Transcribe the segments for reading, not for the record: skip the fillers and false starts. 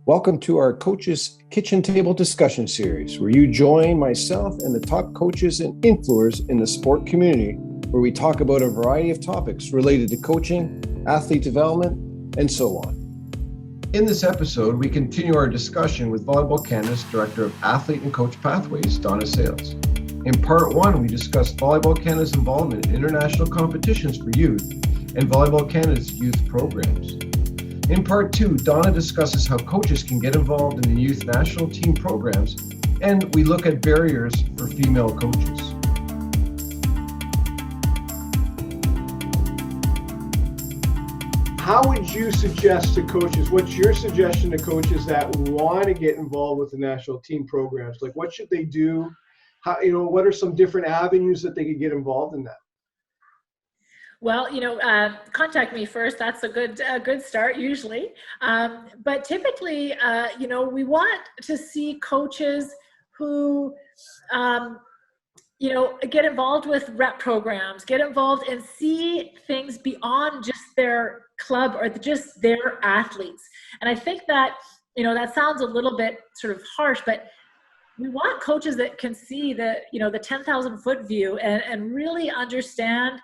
Welcome to our Coaches Kitchen Table Discussion Series, where you join myself and the top coaches and influencers in the sport community, where we talk about a variety of topics related to coaching, athlete development, and so on. In this episode, we continue our discussion with Volleyball Canada's Director of Athlete and Coach Pathways, Dawna Sales. In part one, we discussed Volleyball Canada's involvement in international competitions for youth and Volleyball Canada's youth programs. In part two, Dawna discusses how coaches can get involved in the youth national team programs, and we look at barriers for female coaches. How would you suggest to coaches, what's your suggestion to coaches that want to get involved with the national team programs? Like, what should they do? How, what are some different avenues that they could get involved in that? Well, contact me first. That's a good start usually. But typically, we want to see coaches who, get involved with rep programs, get involved and see things beyond just their club or just their athletes. And I think that, that sounds a little bit sort of harsh, but we want coaches that can see the 10,000 foot view and really understand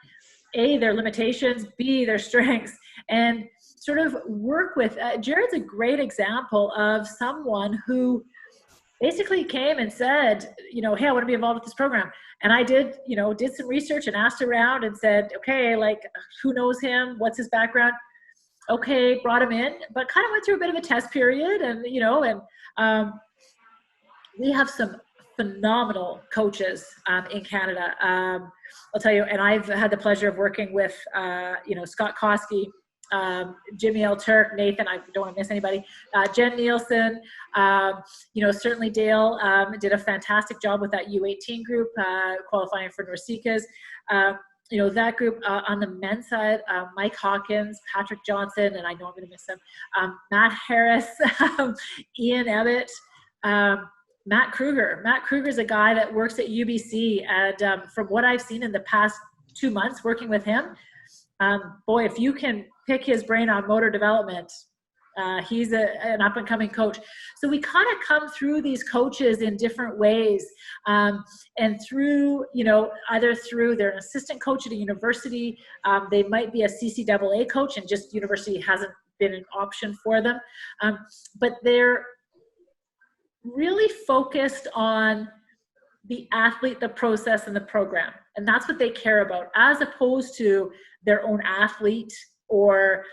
A, their limitations, B, their strengths, and sort of work with, Jared's a great example of someone who basically came and said, hey, I want to be involved with this program. And I did some research and asked around and said, okay, like, who knows him? What's his background? Okay, brought him in, but kind of went through a bit of a test period. And, we have some phenomenal coaches in Canada. I'll tell you, and I've had the pleasure of working with, Scott Koski, Jimmy L. Turk, Nathan, I don't want to miss anybody, Jen Nielsen, certainly Dale did a fantastic job with that U18 group, qualifying for Norseca's. That group on the men's side, Mike Hawkins, Patrick Johnson, and I know I'm going to miss him, Matt Harris, Ian Ebbett, Matt Kruger. Matt Kruger is a guy that works at UBC, and from what I've seen in the past 2 months working with him, if you can pick his brain on motor development, he's an up-and-coming coach. So we kind of come through these coaches in different ways, and through, either through they're an assistant coach at a university, they might be a CCAA coach, and just university hasn't been an option for them, but they're really focused on the athlete, the process, and the program. And that's what they care about, as opposed to their own athlete or,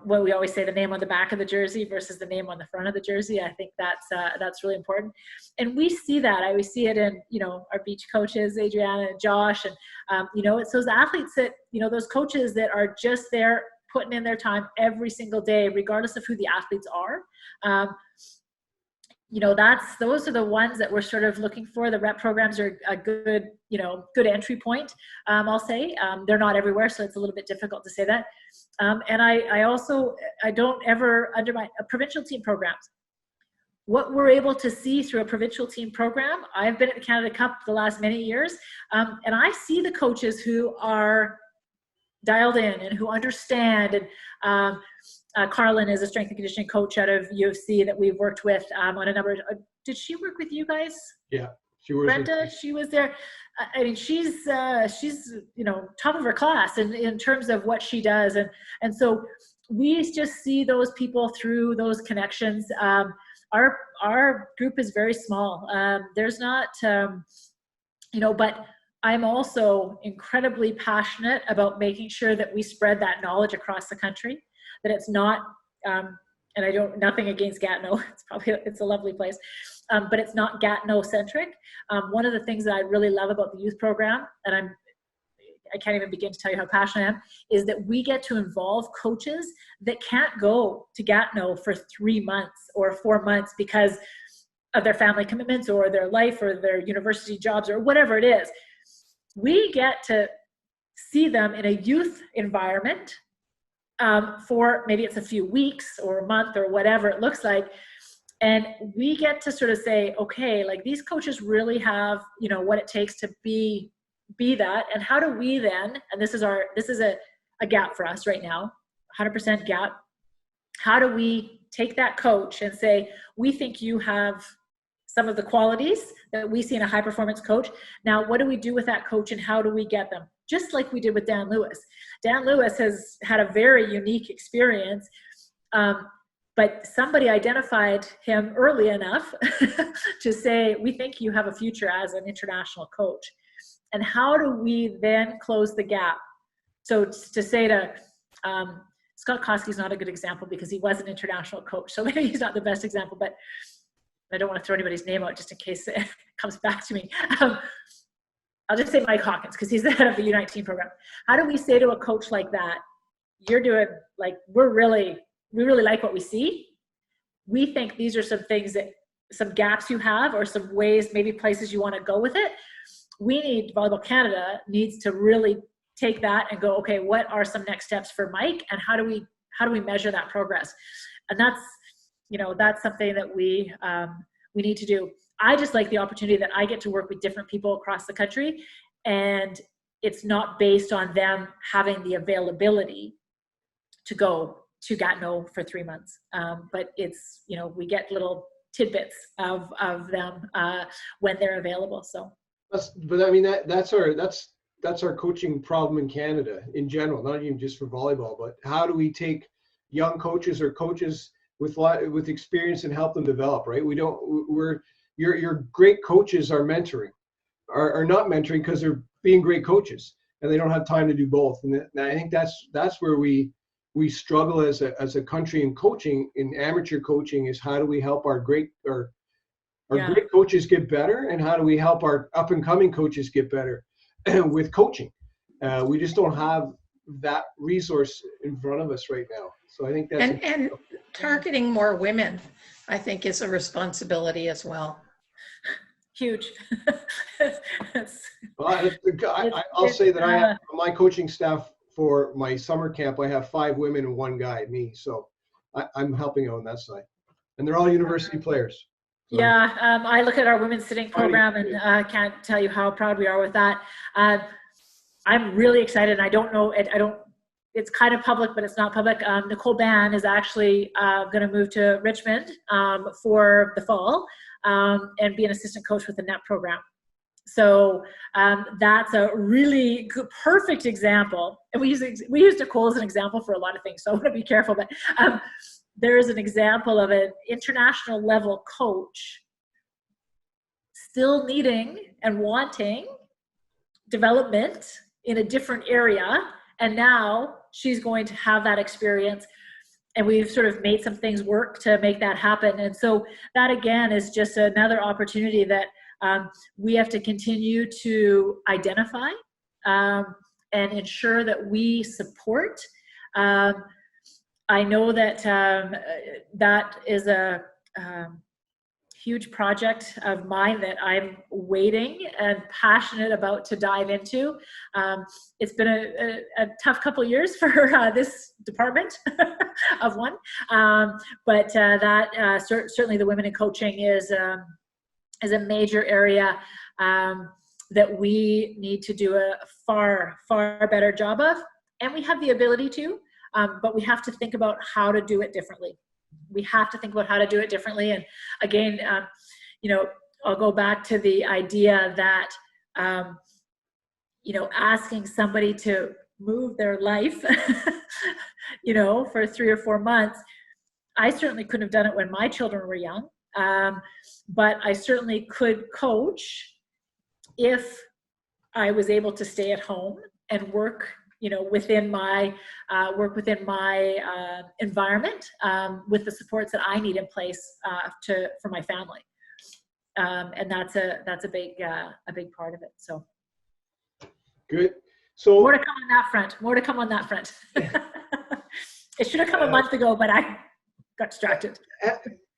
what we always say, the name on the back of the jersey versus the name on the front of the jersey. I think that's really important. And we see that. I always see it in, our beach coaches, Adriana and Josh. And, it's those athletes that, those coaches that are just there putting in their time every single day, regardless of who the athletes are. Those are the ones that we're sort of looking for. The rep programs are a good entry point. I'll say they're not everywhere, so it's a little bit difficult to say that. And I don't ever undermine provincial team programs. What we're able to see through a provincial team program, I've been at the Canada Cup the last many years, and I see the coaches who are dialed in and who understand. And Carlin is a strength and conditioning coach out of U of C that we've worked with on a number of, did she work with you guys? Yeah, she was. Brenda, she was there. I mean, she's top of her class in terms of what she does. And so we just see those people through those connections. Our group is very small. There's not, but I'm also incredibly passionate about making sure that we spread that knowledge across the country, that it's not, and nothing against Gatineau, it's a lovely place, but it's not Gatineau centric. One of the things that I really love about the youth program, and I can't even begin to tell you how passionate I am, is that we get to involve coaches that can't go to Gatineau for 3 months or 4 months because of their family commitments or their life or their university jobs or whatever it is. We get to see them in a youth environment for maybe it's a few weeks or a month or whatever it looks like. And we get to sort of say, okay, like these coaches really have, what it takes to be that. And how do we then, and this is a gap for us right now, 100% gap. How do we take that coach and say, we think you have some of the qualities that we see in a high performance coach. Now, what do we do with that coach and how do we get them? Just like we did with Dan Lewis. Dan Lewis has had a very unique experience, but somebody identified him early enough to say, we think you have a future as an international coach. And how do we then close the gap? So to say to, Scott Koski's not a good example because he was an international coach. So maybe he's not the best example, but I don't want to throw anybody's name out just in case it comes back to me. I'll just say Mike Hawkins because he's the head of the U19 program. How do we say to a coach like that, you're doing, like, we really like what we see. We think these are some things that, some gaps you have or some ways, maybe places you want to go with it. Volleyball Canada needs to really take that and go, okay, what are some next steps for Mike and how do we measure that progress? And that's something that we need to do. I just like the opportunity that I get to work with different people across the country, and it's not based on them having the availability to go to Gatineau for 3 months. But it's, we get little tidbits of them when they're available. So, but I mean, that's our coaching problem in Canada in general, not even just for volleyball, but how do we take young coaches or coaches with experience and help them develop, right? Your great coaches are mentoring, are not mentoring because they're being great coaches and they don't have time to do both. And I think that's where we struggle as a country in coaching, in amateur coaching, is how do we help our great great coaches get better, and how do we help our up and coming coaches get better with coaching? We just don't have that resource in front of us right now. So I think that's and targeting more women, I think, is a responsibility as well. Huge. Well, I'll say that I have my coaching staff for my summer camp. I have 5 women and 1 guy, me. So I'm helping out on that side, and they're all university players. So. Yeah, I look at our women's sitting program, and I can't tell you how proud we are with that. I'm really excited. I don't know. It's kind of public, but it's not public. Nicole Ban is actually going to move to Richmond for the fall and be an assistant coach with the NET program. So that's a really good, perfect example. And we use Nicole as an example for a lot of things, so I want to be careful. But there's an example of an international level coach still needing and wanting development in a different area. And now she's going to have that experience, and we've sort of made some things work to make that happen. And so that, again, is just another opportunity that we have to continue to identify and ensure that we support. I know that that is a huge project of mine that I'm waiting and passionate about to dive into. It's been a tough couple of years for this department of one, but certainly the women in coaching is a major area that we need to do a far, far better job of, and we have the ability to, but we have to think about how to do it differently. We have to think about how to do it differently. And again, I'll go back to the idea that, asking somebody to move their life, for 3 or 4 months, I certainly couldn't have done it when my children were young. But I certainly could coach if I was able to stay at home and work within my environment with the supports that I need in place for my family, and that's a big part of it. So good. So more to come on that front. It should have come a month ago, but I got distracted.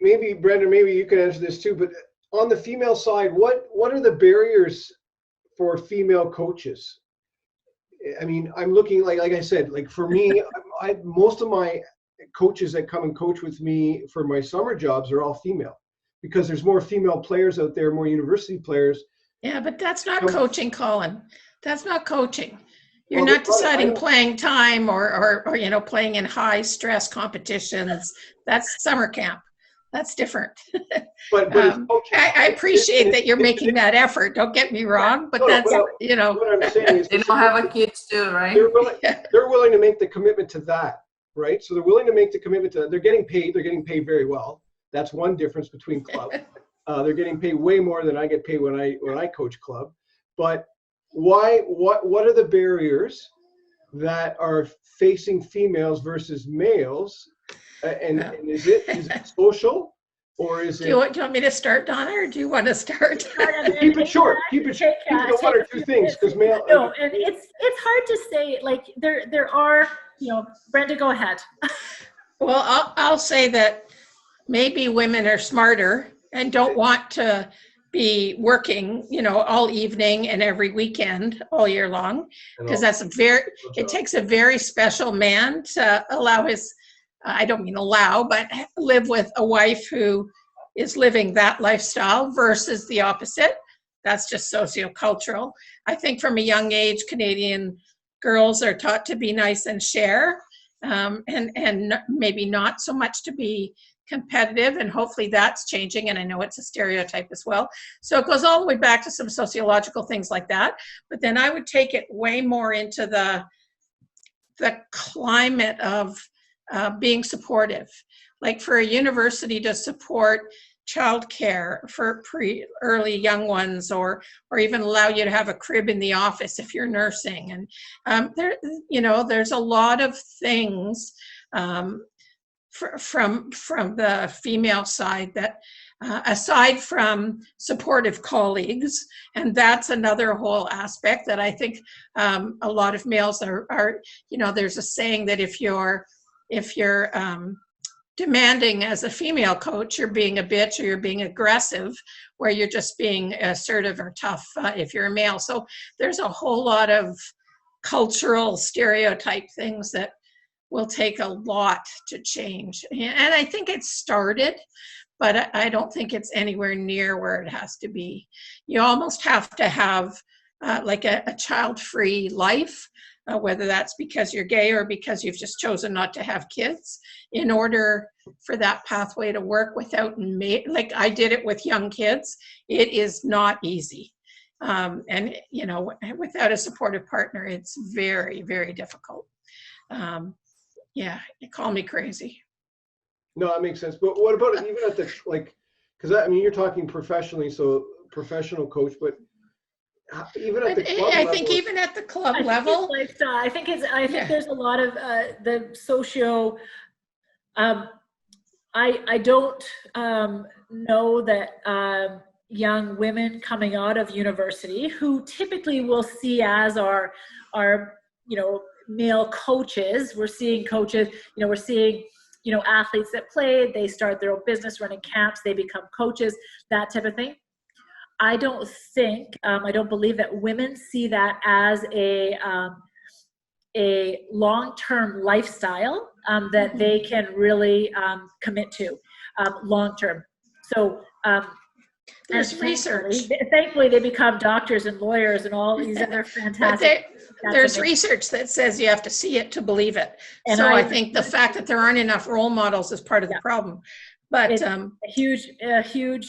Maybe Brendan, maybe you can answer this too. But on the female side, what are the barriers for female coaches? I mean, I'm looking like I said, like for me, most of my coaches that come and coach with me for my summer jobs are all female, because there's more female players out there, more university players. Yeah, but that's not coaching, Colin. That's not coaching. You're Well, not deciding playing time or playing in high stress competitions. That's summer camp. That's different. but it's coaching. I appreciate that you're making that effort. Don't get me wrong, but that's, What I'm saying is They don't have a kids too, right? they're willing to make the commitment to that, right? So they're willing to make the commitment to that. They're getting paid very well. That's one difference between club. They're getting paid way more than I get paid when I coach club. But what are the barriers that are facing females versus males? And is it social, or is it? Do you want me to start, Dawna, or do you want to start? Keep it short. Keep it one or two things, because male. No, and it's hard to say. Like there are, Brenda, go ahead. Well, I'll say that maybe women are smarter and don't want to be working, all evening and every weekend all year long, because it takes a very special man to allow I don't mean allow, but live with a wife who is living that lifestyle versus the opposite. That's just sociocultural. I think from a young age, Canadian girls are taught to be nice and share, and maybe not so much to be competitive, and hopefully that's changing, and I know it's a stereotype as well. So it goes all the way back to some sociological things like that, but then I would take it way more into the climate of being supportive, like for a university to support childcare for early young ones, or even allow you to have a crib in the office if you're nursing. And there's a lot of things from the female side that aside from supportive colleagues, and that's another whole aspect that I think a lot of males are there's a saying that if you're demanding as a female coach, you're being a bitch or you're being aggressive, where you're just being assertive or tough if you're a male. So there's a whole lot of cultural stereotype things that will take a lot to change. And I think it's started, but I don't think it's anywhere near where it has to be. You almost have to have like a child-free life, whether that's because you're gay or because you've just chosen not to have kids, in order for that pathway to work without, like I did it with young kids. It is not easy. And, without a supportive partner, it's very, very difficult. You call me crazy. No, that makes sense. But what about even at the, because you're talking professionally, so professional coach, but even at the club level, think even at the club level, I think there's a lot of the socio. I don't know that young women coming out of university, who typically we'll see as our male coaches. We're seeing coaches. We're seeing athletes that played. They start their own business, running camps. They become coaches. That type of thing. I don't believe that women see that as a long-term lifestyle that they can really commit to long-term. So there's research. Thankfully, they become doctors and lawyers and all these other fantastic. There's research that says you have to see it to believe it. And so I think the fact that there aren't enough role models is part of the problem. But it's a huge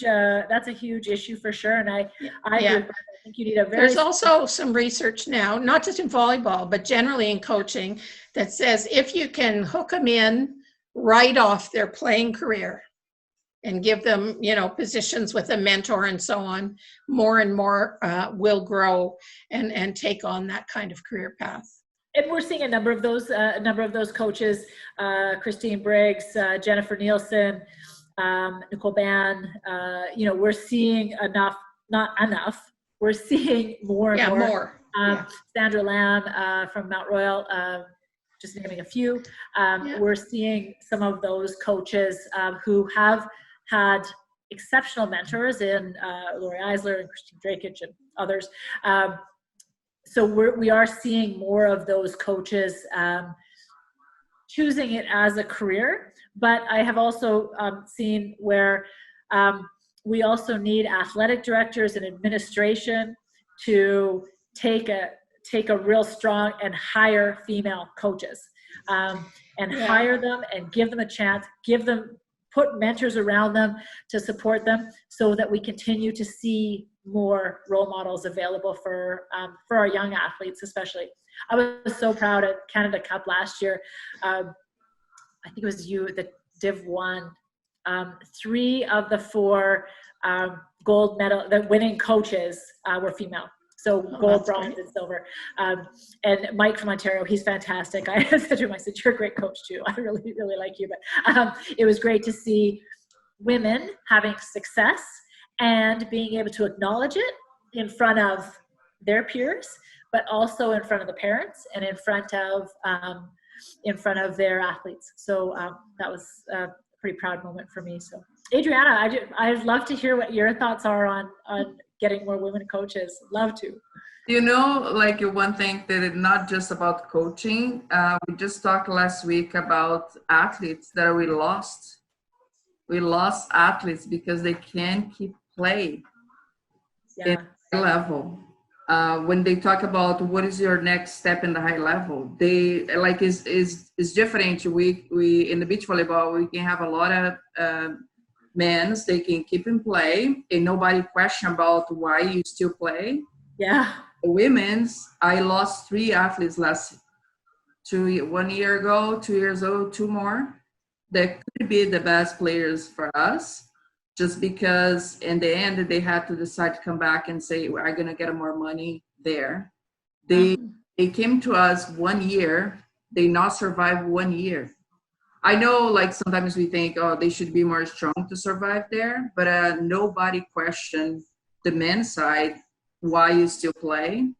that's a huge issue for sure. And I think you need a very. There's also some research now, not just in volleyball, but generally in coaching, that says if you can hook them in right off their playing career and give them, positions with a mentor and so on, more and more will grow and take on that kind of career path. And we're seeing a number of those coaches, Christine Briggs, Jennifer Nielsen, Nicole Ban. We're seeing not enough. We're seeing more and more. Sandra Lamb from Mount Royal, just naming a few. We're seeing some of those coaches who have had exceptional mentors in Lori Eisler and Christine Drakich and others. So we are seeing more of those coaches choosing it as a career, but I have also seen where we also need athletic directors and administration to take take a real strong and hire female coaches, and hire them and give them a chance, put mentors around them to support them, so that we continue to see more role models available for our young athletes, especially. I was so proud at Canada Cup last year. I think it was you, the Div 1. 3 of the 4 gold medal, the winning coaches were female. So gold, bronze, and silver. And Mike from Ontario, he's fantastic. I said to him, I said, you're a great coach too. I really, really like you. But it was great to see women having success and being able to acknowledge it in front of their peers, but also in front of the parents and in front of their athletes. So that was a pretty proud moment for me. So Adriana, I'd love to hear what your thoughts are on getting more women coaches. Love to. You know, like one thing that is not just about coaching. We just talked last week about athletes that we lost. We lost athletes because they can't keep play at high level. When they talk about what is your next step in the high level, they like is different. We in the beach volleyball, we can have a lot of men's, they can keep in play and nobody question about why you still play. Yeah. The women's, I lost 3 athletes 1 year ago, 2 years ago, 2 more that could be the best players for us, just because in the end they had to decide to come back and say we're going to get more money there. They came to us 1 year, they not survived 1 year. I know, like, sometimes we think, oh, they should be more strong to survive there, but nobody questioned the men's side, why you still play.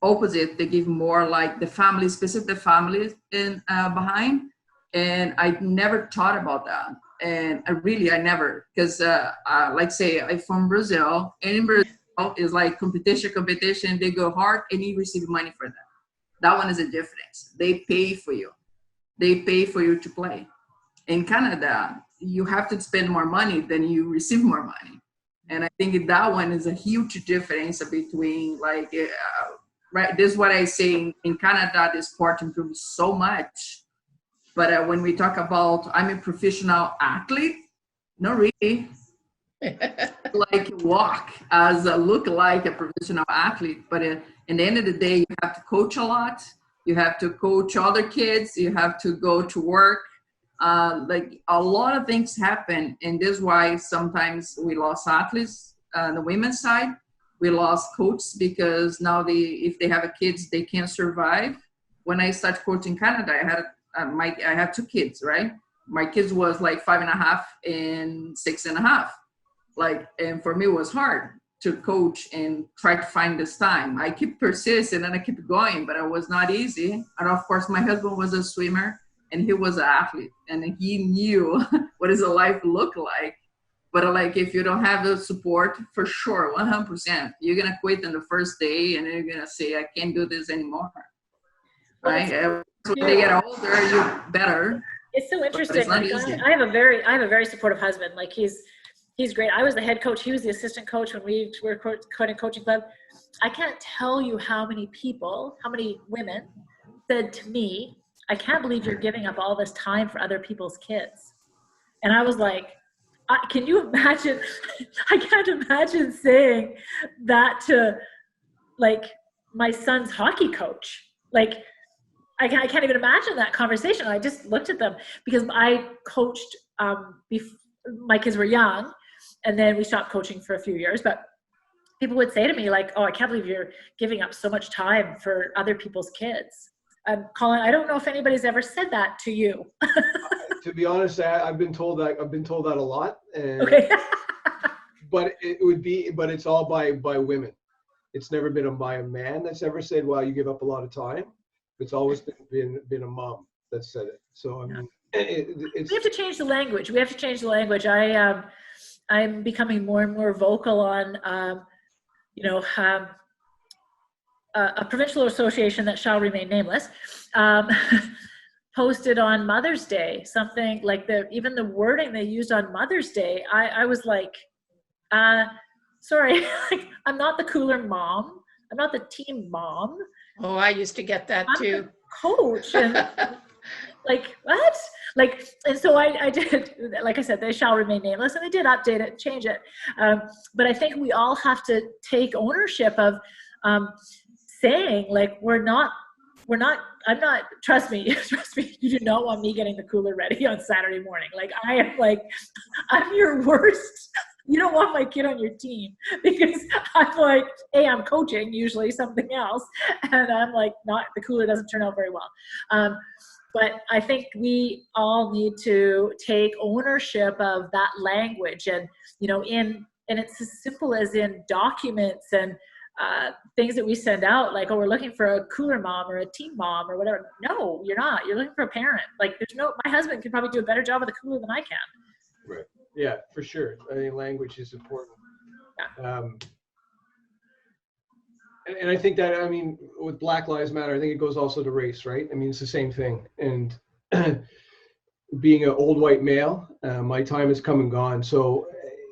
Opposite, they give more like the family, specific families in behind. And I never thought about that. And I never, because like say, I'm from Brazil, and in Brazil is like competition, they go hard and you receive money for that. That one is a difference. They pay for you. They pay for you to play. In Canada, you have to spend more money than you receive more money. And I think that one is a huge difference between like, right, this is what I say, in Canada, the sport improves so much. But when we talk about, I'm a professional athlete, not really. Like walk as look like a professional athlete, but in the end of the day, you have to coach a lot. You have to coach other kids. You have to go to work. Like a lot of things happen, and this is why sometimes we lost athletes on the women's side. We lost coaches because now if they have a kids, they can't survive. When I started coaching Canada, I had 2 kids, right? My kids was like 5.5 and 6.5. Like, and for me it was hard to coach and try to find this time. I keep persisting and I keep going, but it was not easy. And of course, my husband was a swimmer and he was an athlete, and he knew what does a life look like. But like, if you don't have the support, for sure, 100%, you're gonna quit on the first day and you're gonna say, I can't do this anymore. Right? So when they get older, you better. It's so interesting. Like, I have a very supportive husband. Like he's great. I was the head coach. He was the assistant coach when we were coaching club. I can't tell you how many women said to me, I can't believe you're giving up all this time for other people's kids. And I was like, can you imagine? I can't imagine saying that to like my son's hockey coach. Like, I can't even imagine that conversation. I just looked at them because I coached my kids were young, and then we stopped coaching for a few years. But people would say to me like, oh, I can't believe you're giving up so much time for other people's kids. Colin, I don't know if anybody's ever said that to you. To be honest, I've been told that a lot. And, okay. but it's all by women. It's never been by a man that's ever said, well, you give up a lot of time. It's always been a mom that said it. So I mean, we have to change the language. I'm becoming more and more vocal on, a provincial association that shall remain nameless, posted on Mother's Day something like even the wording they used on Mother's Day. I was like, sorry, I'm not the cooler mom. I'm not the team mom. Oh, I used to get that I'm too. the coach, and like, what? Like, and so I did, like I said, they shall remain nameless, and they did update it and change it. But I think we all have to take ownership of saying, like, I'm not, trust me, you do not want me getting the cooler ready on Saturday morning. Like, I'm your worst. You don't want my kid on your team, because I'm like, hey, I'm coaching usually something else, and I'm like, the cooler doesn't turn out very well. But I think we all need to take ownership of that language, and and it's as simple as in documents and things that we send out, like, oh, we're looking for a cooler mom or a team mom or whatever. No, you're not. You're looking for a parent. Like, my husband could probably do a better job with a cooler than I can. Right. Yeah, for sure. I think language is important. Yeah. And I think that, I mean, with Black Lives Matter, I think it goes also to race, right? I mean, it's the same thing. And being an old white male, my time has come and gone. So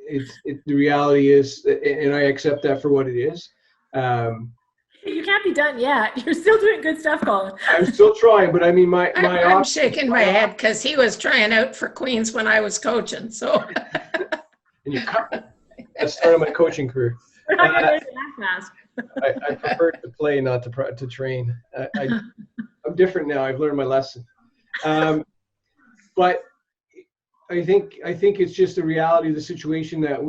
the reality is, and I accept that for what it is. You can't be done yet. You're still doing good stuff, Colin. I'm still trying, but I mean, I'm shaking my head because he was trying out for Queens when I was coaching. So. And you cut. I started my coaching career. We're not going to that fast. I prefer to play, not to train. I'm different now. I've learned my lesson. But I think it's just the reality of the situation that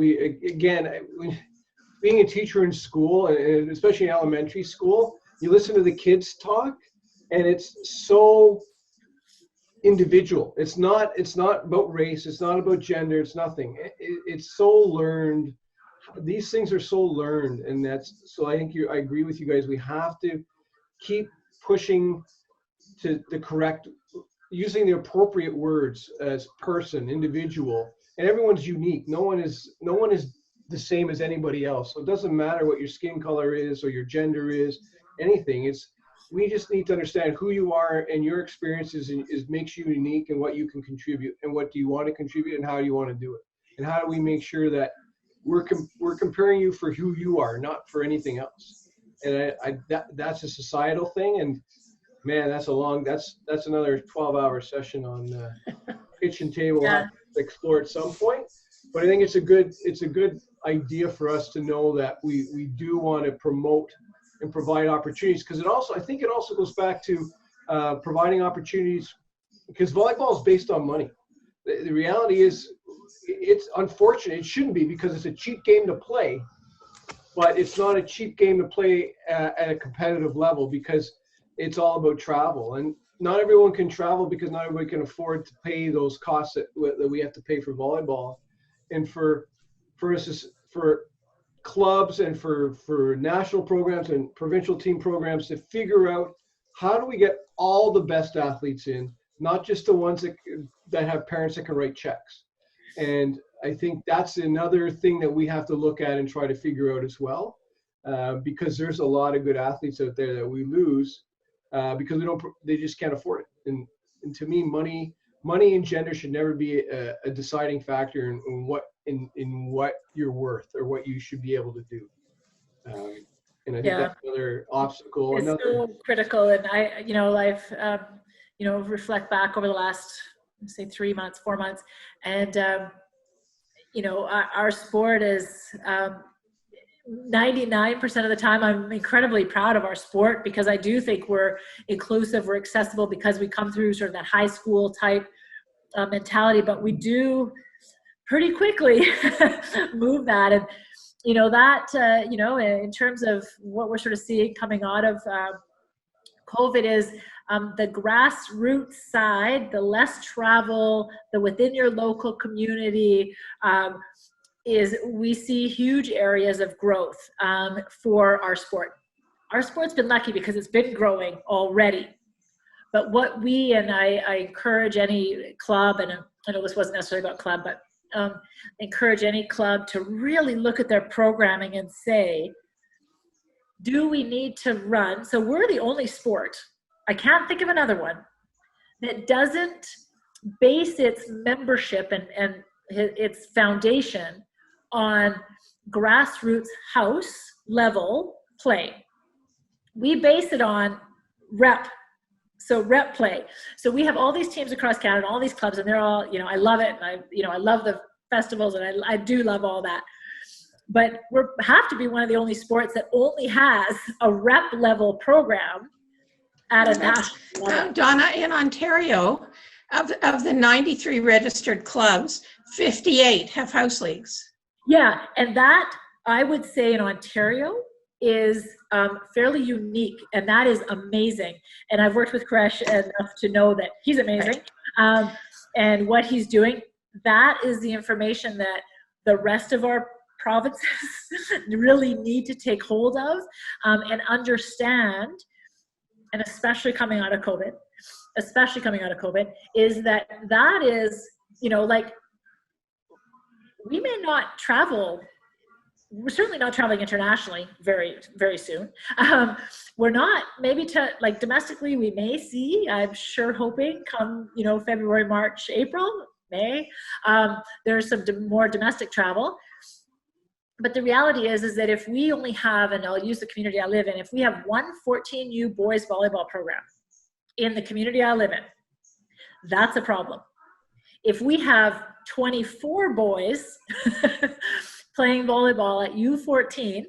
being a teacher in school, and especially in elementary school, you listen to the kids talk, and it's so individual. It's not about race. It's not about gender. It's nothing. It's so learned. These things are so learned, and so I think I agree with you guys. We have to keep pushing to the correct, using the appropriate words as person, individual, and everyone's unique. No one is the same as anybody else. So it doesn't matter what your skin color is or your gender is, anything. We just need to understand who you are, and your experiences makes you unique, and what you can contribute, and what do you want to contribute, and how do you want to do it, and how do we make sure that we're comparing you for who you are, not for anything else. And that's a societal thing. And man, that's another 12-hour session on the kitchen table. Yeah. I'll have to explore at some point. But I think it's a good idea for us to know that we do want to promote and provide opportunities, because I think it also goes back to providing opportunities, because volleyball is based on money. The reality is, it's unfortunate. It shouldn't be, because it's a cheap game to play, but it's not a cheap game to play at a competitive level, because it's all about travel, and not everyone can travel, because not everybody can afford to pay those costs that we have to pay for volleyball. And for clubs and for national programs and provincial team programs to figure out, how do we get all the best athletes in, not just the ones that have parents that can write checks. And I think that's another thing that we have to look at and try to figure out as well, because there's a lot of good athletes out there that we lose because they just can't afford it. And to me, money and gender should never be a deciding factor in what you're worth or what you should be able to do. And I think that's another obstacle. It's so critical. And I've reflect back over the last, say, 3 months, 4 months, and our sport is 99% of the time, I'm incredibly proud of our sport, because I do think we're inclusive, we're accessible, because we come through sort of that high school type mentality, but we do pretty quickly move that. And in terms of what we're sort of seeing coming out of COVID is the grassroots side, the less travel, the within your local community, we see huge areas of growth for our sport. Our sport's been lucky because it's been growing already. But what I encourage any club, and I know this wasn't necessarily about club, but encourage any club to really look at their programming and say, do we need to run? So we're the only sport, I can't think of another one, that doesn't base its membership and its foundation on grassroots house level play. we base it on rep. So rep play. So we have all these teams across Canada, all these clubs, and they're all, I love it. And I love the festivals, and I do love all that. But we have to be one of the only sports that only has a rep level program at a national level. Dawna, in Ontario, of the 93 registered clubs, 58 have house leagues. Yeah, and that, I would say, in Ontario is fairly unique, and that is amazing. And I've worked with Koresh enough to know that he's amazing. And what he's doing, that is the information that the rest of our provinces really need to take hold of and understand, and especially coming out of COVID, is that is, like, we may not travel. We're certainly not traveling internationally very, very soon. We're not, maybe to, like, domestically, we may see, I'm sure hoping come, February, March, April, May, there's some more domestic travel. But the reality is that if we only have, and I'll use the community I live in, if we have one 14U boys volleyball program in the community I live in, that's a problem. If we have 24 boys playing volleyball at U14,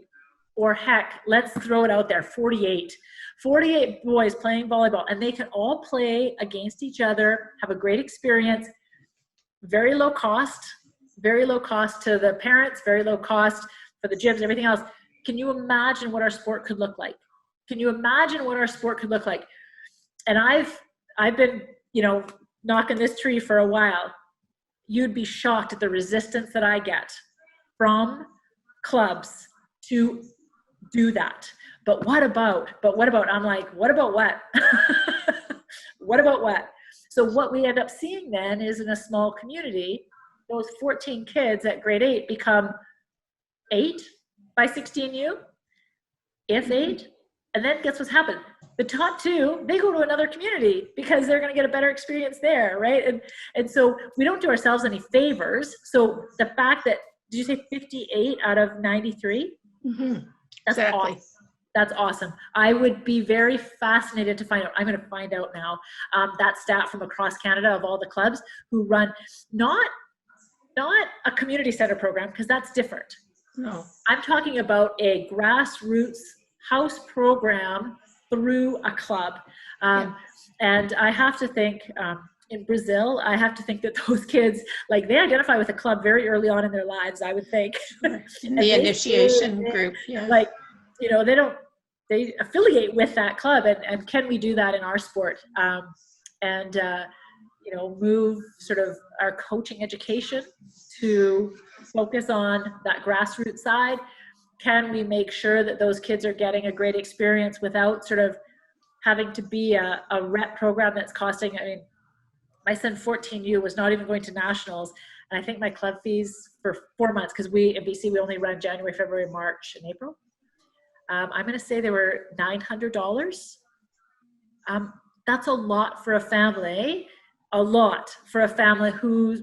or heck, let's throw it out there, 48 boys playing volleyball, and they can all play against each other, have a great experience, very low cost to the parents, very low cost for the gyms, everything else. Can you imagine what our sport could look like? And I've been, knocking this tree for a while. You'd be shocked at the resistance that I get from clubs to do that. But what about, I'm like, what about what? What about what? So what we end up seeing then is, in a small community, those 14 kids at grade 8 become 8 by 16U, if 8. And then guess what's happened? The top 2, they go to another community because they're going to get a better experience there, right? And so we don't do ourselves any favors. So the fact that, did you say 58 out of 93? Mm-hmm. That's exactly. Awesome. That's awesome. I would be very fascinated to find out. I'm going to find out now that stat from across Canada of all the clubs who run not a community center program, because that's different. No. I'm talking about a grassroots house program through a club. And I have to think, in Brazil, I have to think that those kids, like, they identify with a club very early on in their lives, I would think. In the initiation group. Yeah. Like, they affiliate with that club, and can we do that in our sport? Move sort of our coaching education to focus on that grassroots side. Can we make sure that those kids are getting a great experience without sort of having to be a rep program that's costing, my son 14U was not even going to nationals. And I think my club fees for 4 months, because in BC, we only run January, February, March, and April. I'm going to say they were $900. That's a lot for a family. Whose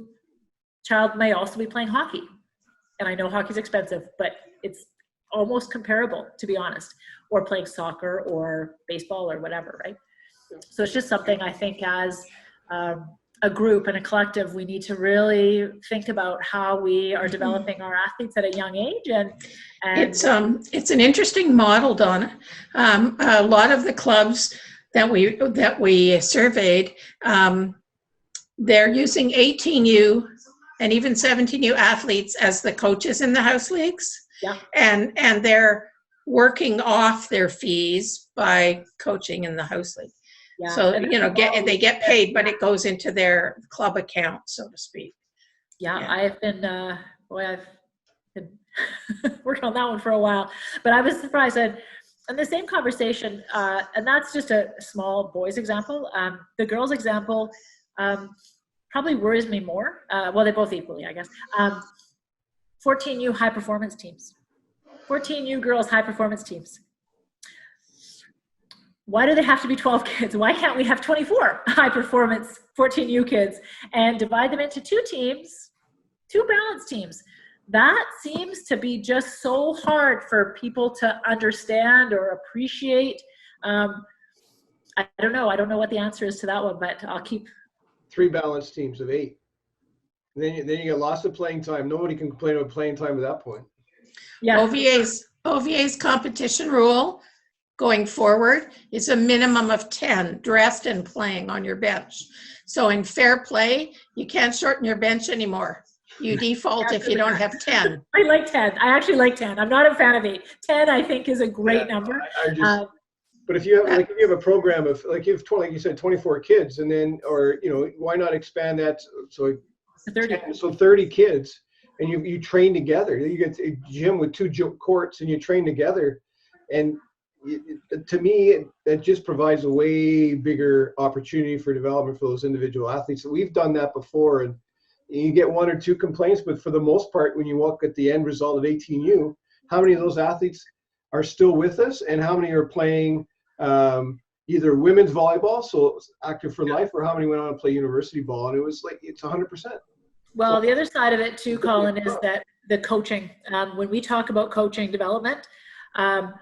child may also be playing hockey. And I know hockey's expensive, but it's almost comparable, to be honest, or playing soccer or baseball or whatever, right? So it's just something I think as a group and a collective, we need to really think about how we are developing our athletes at a young age. And it's an interesting model, Dawna. A lot of the clubs that we surveyed, they're using 18U and even 17U athletes as the coaches in the house leagues. Yeah. And they're working off their fees by coaching in the house league. Yeah. So, they get paid, but it goes into their club account, so to speak. Yeah. I've been, I've been working on that one for a while, but I was surprised. And the same conversation, and that's just a small boys example. The girls example probably worries me more. They both equally, I guess. 14U high performance teams. 14U girls high performance teams. Why do they have to be 12 kids? Why can't we have 24 high performance 14U kids and divide them into 2 teams, 2 balanced teams? That seems to be just so hard for people to understand or appreciate. I don't know. I don't know what the answer is to that one, but I'll keep 3 balanced teams of 8. Then you get lots of playing time. Nobody can complain about playing time at that point. yeah. OVA's competition rule going forward is a minimum of 10 dressed and playing on your bench. So in fair play, you can't shorten your bench anymore. You default if you don't have 10. I like 10. I actually like 10. I'm not a fan of 8. 10 I think is a great number. But if you have a program of like you have 20, like you said, 24 kids, and then why not expand that so 30. 10, so 30 kids, and you train together. You get a gym with 2 courts, and you train together, and to me that just provides a way bigger opportunity for development for those individual athletes. So we've done that before, and you get 1 or 2 complaints, but for the most part, when you look at the end result of 18U, how many of those athletes are still with us, and how many are playing either women's volleyball, so active for life, or how many went on to play university ball? And it was like, it's 100%. Well, the other side of it too, Colin, is that the coaching, when we talk about coaching development, and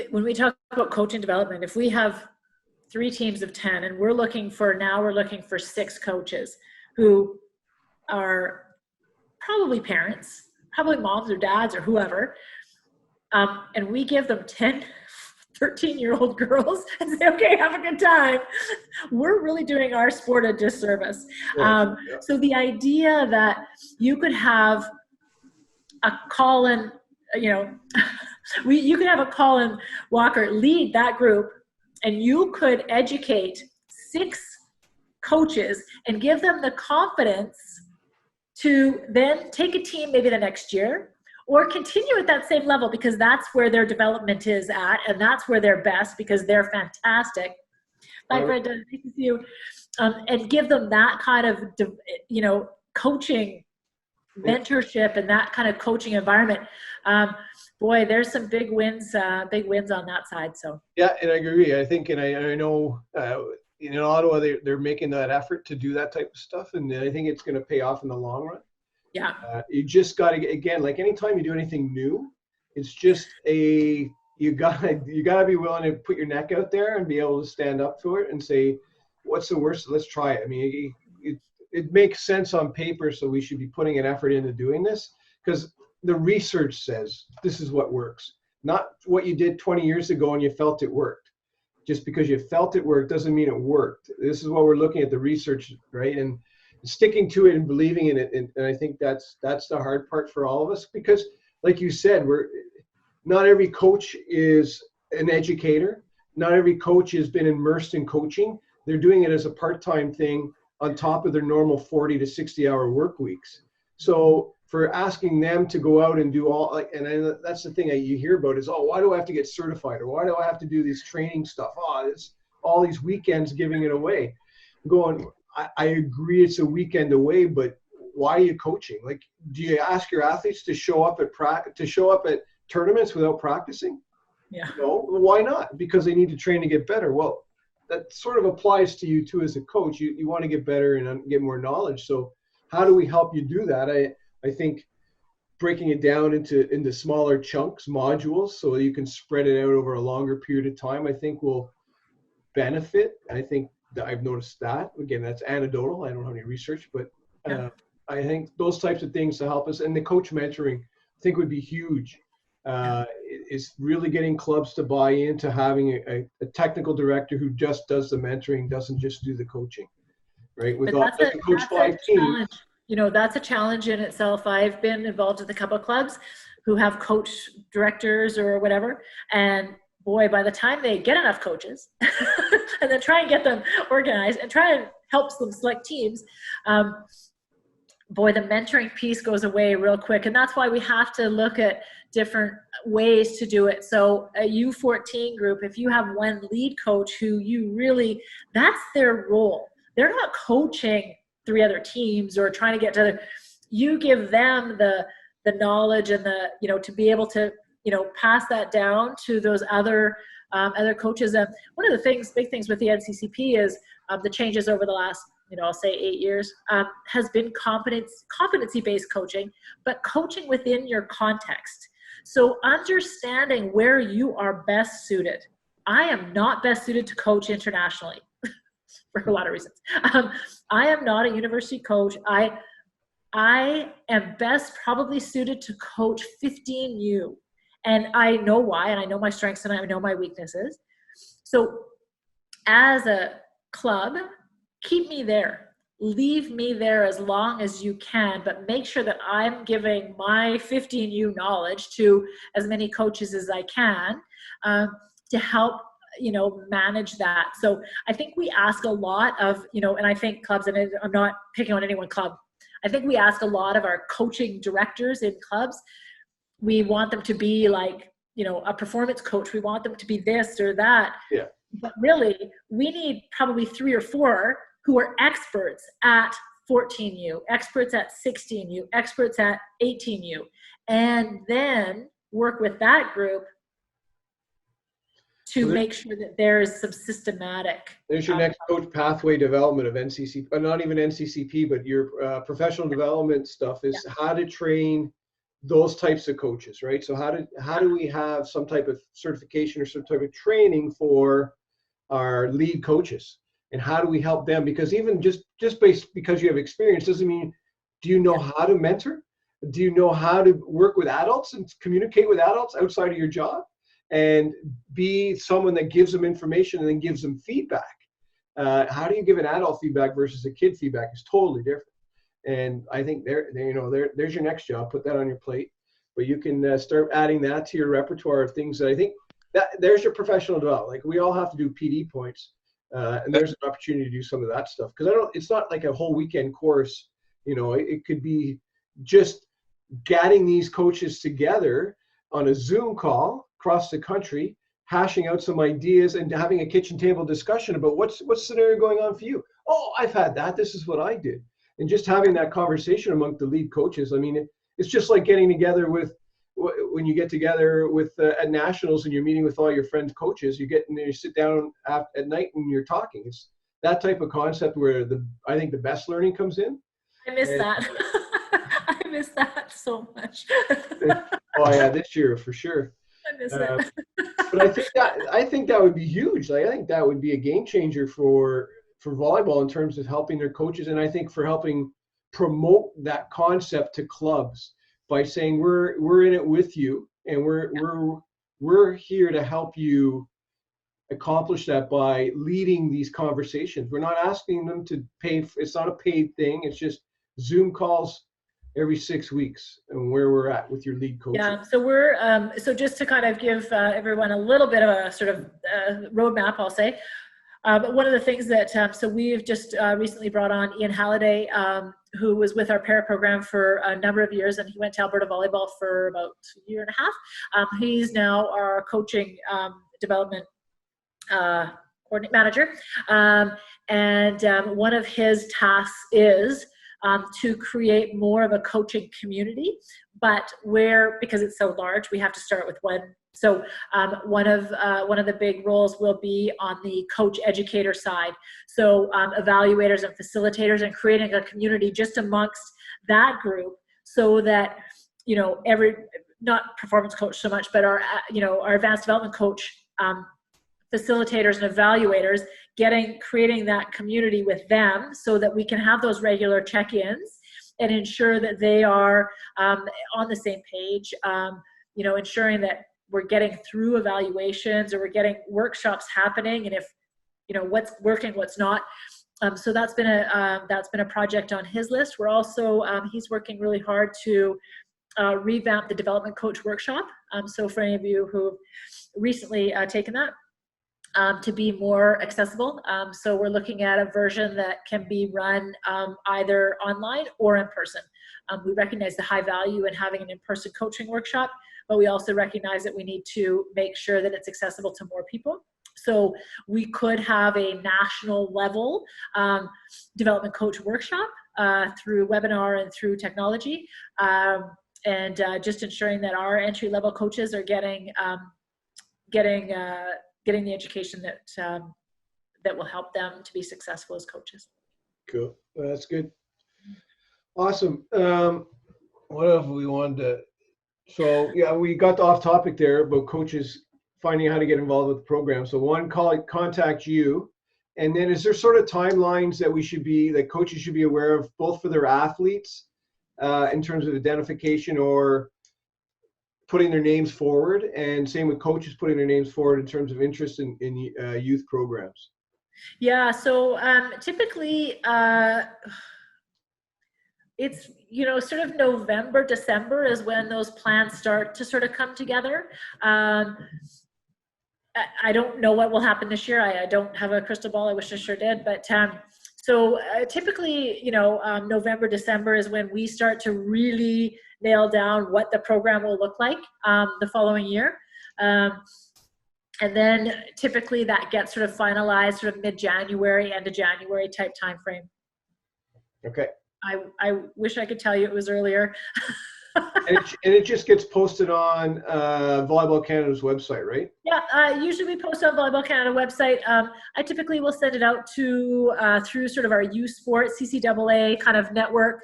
when we talk about coaching development, if we have 3 teams of 10 and we're looking for 6 coaches who are probably parents, probably moms or dads or whoever, and we give them 10, 13-year-old girls and say, okay, have a good time, we're really doing our sport a disservice. So the idea that you could have a Colin, you could have a Colin Walker lead that group, and you could educate 6 coaches and give them the confidence to then take a team maybe the next year, or continue at that same level, because that's where their development is at, and that's where they're best, because they're fantastic. Like Brenda, nice to see you. And give them that kind of, coaching, mentorship, and that kind of coaching environment. Boy, there's some big wins on that side. So yeah, and I agree. I think, and I know in Ottawa they're making that effort to do that type of stuff, and I think it's going to pay off in the long run. Yeah. You just got to, again, like anytime you do anything new, it's just you gotta be willing to put your neck out there and be able to stand up to it and say, what's the worst? Let's try it. I mean, it makes sense on paper, so we should be putting an effort into doing this, because the research says this is what works, not what you did 20 years ago and you felt it worked. Just because you felt it worked doesn't mean it worked. This is what we're looking at, the research, right? And sticking to it and believing in it. And I think that's the hard part for all of us, because like you said, not every coach is an educator. Not every coach has been immersed in coaching. They're doing it as a part-time thing on top of their normal 40 to 60 hour work weeks. So for asking them to go out and do and that's the thing that you hear about is, why do I have to get certified? Or why do I have to do this training stuff? It's all these weekends giving it away. Going, I agree it's a weekend away, but why are you coaching? Like, do you ask your athletes to show up at tournaments without practicing? Yeah. No, why not? Because they need to train to get better. Well, that sort of applies to you too as a coach. You want to get better and get more knowledge. So how do we help you do that? I think breaking it down into smaller chunks, modules, so you can spread it out over a longer period of time, I think will benefit. I think that I've noticed that. Again, that's anecdotal. I don't have any research, but I think those types of things to help us. And the coach mentoring, I think, would be huge. Is really getting clubs to buy into having a technical director who just does the mentoring, doesn't just do the coaching, right? Doesn't coach 5 teams. That's a challenge in itself. I've been involved with a couple of clubs who have coach directors or whatever, and boy, by the time they get enough coaches and then try and get them organized and try and help them select teams, boy, the mentoring piece goes away real quick. And that's why we have to look at different ways to do it. So a U14 group, if you have one lead coach who that's their role. They're not coaching 3 other teams or trying to get to you give them the knowledge and to be able to, pass that down to those other coaches. And one of the big things with the NCCP is the changes over the last, I'll say 8 years, has been competency-based coaching, but coaching within your context. So understanding where you are best suited. I am not best suited to coach internationally for a lot of reasons. I am not a university coach. I am best probably suited to coach 15U. And I know why, and I know my strengths and I know my weaknesses. So as a club, keep me there. Leave me there as long as you can, but make sure that I'm giving my 15U knowledge to as many coaches as I can to help, manage that. So I think we ask a lot of, and I think clubs, and I'm not picking on any one club, I think we ask a lot of our coaching directors in clubs. We want them to be like, a performance coach. We want them to be this or that. Yeah. But really, we need probably 3 or 4 who are experts at 14U, experts at 16U, experts at 18U, and then work with that group to make sure that there's some systematic. There's your next coach pathway development of NCCP, but not even NCCP, but your professional development stuff is how to train those types of coaches, right? So how do we have some type of certification or some type of training for our lead coaches? And how do we help them? Because even just because you have experience doesn't mean, do you know how to mentor? Do you know how to work with adults and communicate with adults outside of your job and be someone that gives them information and then gives them feedback? How do you give an adult feedback versus a kid feedback is totally different. And I think there's your next job. Put that on your plate, but you can start adding that to your repertoire of things that I think that there's your professional development. Like we all have to do PD points. And there's an opportunity to do some of that stuff because it's not like a whole weekend course. It could be just getting these coaches together on a Zoom call across the country, hashing out some ideas and having a kitchen table discussion about what's scenario going on for you. Oh, I've had that. This is what I did. And just having that conversation among the lead coaches. I mean, it's just like getting together when you get together with at nationals and you're meeting with all your friends coaches, you sit down at night and you're talking. It's that type of concept where I think the best learning comes in. I miss that. I miss that so much. Oh yeah, this year for sure. I miss it. But I think that would be huge. Like I think that would be a game changer for volleyball in terms of helping their coaches, and I think for helping promote that concept to clubs. By saying we're in it with you, and we're here to help you accomplish that by leading these conversations. We're not asking them to pay. It's not a paid thing. It's just Zoom calls every 6 weeks, and where we're at with your lead coach. Yeah. So we're so just to kind of give everyone a little bit of a sort of roadmap, I'll say. But one of the things that so we've just recently brought on Ian Halliday, who was with our para program for a number of years, and he went to Alberta Volleyball for about a year and a half. He's now our coaching development coordinate manager, and one of his tasks is to create more of a coaching community. But because it's so large, we have to start with one. So one of the big roles will be on the coach educator side. So evaluators and facilitators, and creating a community just amongst that group, so that not performance coach so much, but our advanced development coach, facilitators and evaluators, creating that community with them, so that we can have those regular check-ins and ensure that they are on the same page. Ensuring that we're getting through evaluations, or we're getting workshops happening, and if what's working, what's not. So that's been a project on his list. We're also he's working really hard to revamp the development coach workshop. So for any of you who've recently taken that, to be more accessible. So we're looking at a version that can be run either online or in person. We recognize the high value in having an in-person coaching workshop, but we also recognize that we need to make sure that it's accessible to more people. So we could have a national level development coach workshop through webinar and through technology, and just ensuring that our entry-level coaches are getting the education that will help them to be successful as coaches. Cool. Well, that's good. Awesome. What else we wanted to So yeah, we got off topic there about coaches finding how to get involved with the program. So one, contact you. And then is there sort of timelines that coaches should be aware of, both for their athletes in terms of identification or putting their names forward, and same with coaches putting their names forward in terms of interest in youth programs? Yeah, so typically it's, sort of November, December is when those plans start to sort of come together. I don't know what will happen this year. I don't have a crystal ball. I wish I sure did. But so typically, November, December is when we start to really nail down what the program will look like the following year. And then typically that gets sort of finalized sort of mid-January, end of January type time frame. Okay. I wish I could tell you it was earlier. And it just gets posted on Volleyball Canada's website, right? Yeah, usually we post on Volleyball Canada website. I typically will send it out to through sort of our youth sports CCAA kind of network,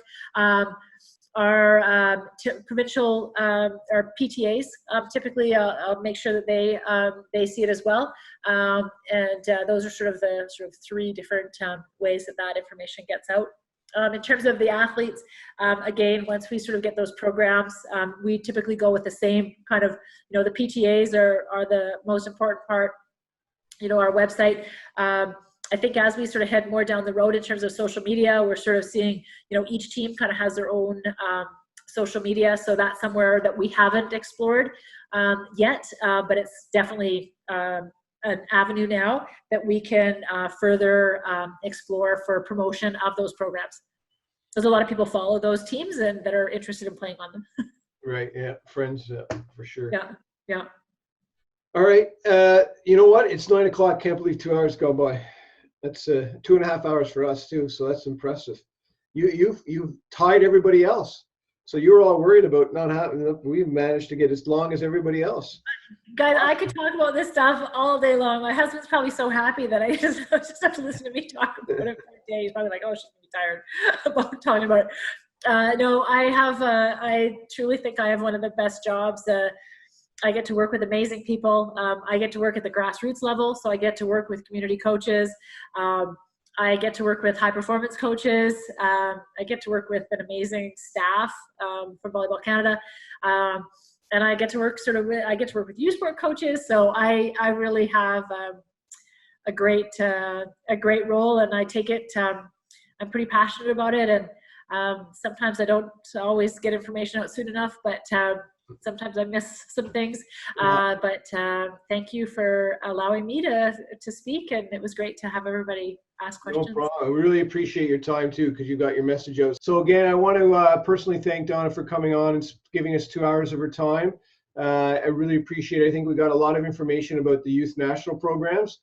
our provincial our PTAs. Typically, I'll make sure that they see it as well. And those are sort of the three different ways that information gets out. In terms of the athletes, again, once we sort of get those programs, we typically go with the same kind of, the PTAs are the most important part, our website. I think as we sort of head more down the road in terms of social media, we're sort of seeing, each team kind of has their own social media. So that's somewhere that we haven't explored yet, but it's definitely an avenue now that we can further explore for promotion of those programs. There's a lot of people follow those teams and that are interested in playing on them. Right. Yeah. Friends, for sure. Yeah. Yeah. All right. You know what? It's 9 o'clock. Can't believe 2 hours go by. That's 2.5 hours for us too. So that's impressive. You've tied everybody else. So you were all worried about not having. We've managed to get as long as everybody else. Guys, I could talk about this stuff all day long. My husband's probably so happy that I just have to listen to me talk about it for a day. He's probably like, oh, she's gonna be tired about talking about it. No, I truly think I have one of the best jobs. I get to work with amazing people. I get to work at the grassroots level, so I get to work with community coaches. I get to work with high performance coaches. I get to work with an amazing staff from Volleyball Canada. And I get to work with youth sport coaches. So I really have a great role, and I take it. I'm pretty passionate about it, and sometimes I don't always get information out soon enough, but sometimes I miss some things. But thank you for allowing me to speak, and it was great to have everybody ask questions. No problem. We really appreciate your time too, because you got your message out. So again, I want to personally thank Dawna for coming on and giving us 2 hours of her time. I really appreciate it. I think we got a lot of information about the youth national programs,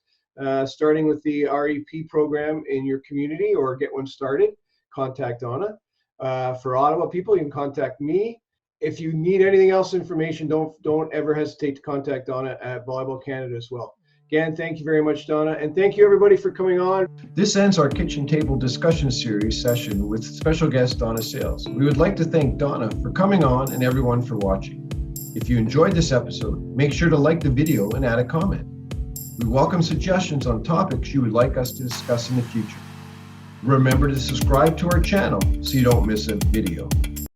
starting with the REP program in your community, or get one started. Contact Dawna. For Ottawa people, you can contact me. If you need anything else information, don't ever hesitate to contact Dawna at Volleyball Canada as well. Again, thank you very much, Dawna, and thank you everybody for coming on. This ends our kitchen table discussion series session with special guest Dawna Sales. We would like to thank Dawna for coming on and everyone for watching. If you enjoyed this episode, make sure to like the video and add a comment. We welcome suggestions on topics you would like us to discuss in the future. Remember to subscribe to our channel so you don't miss a video.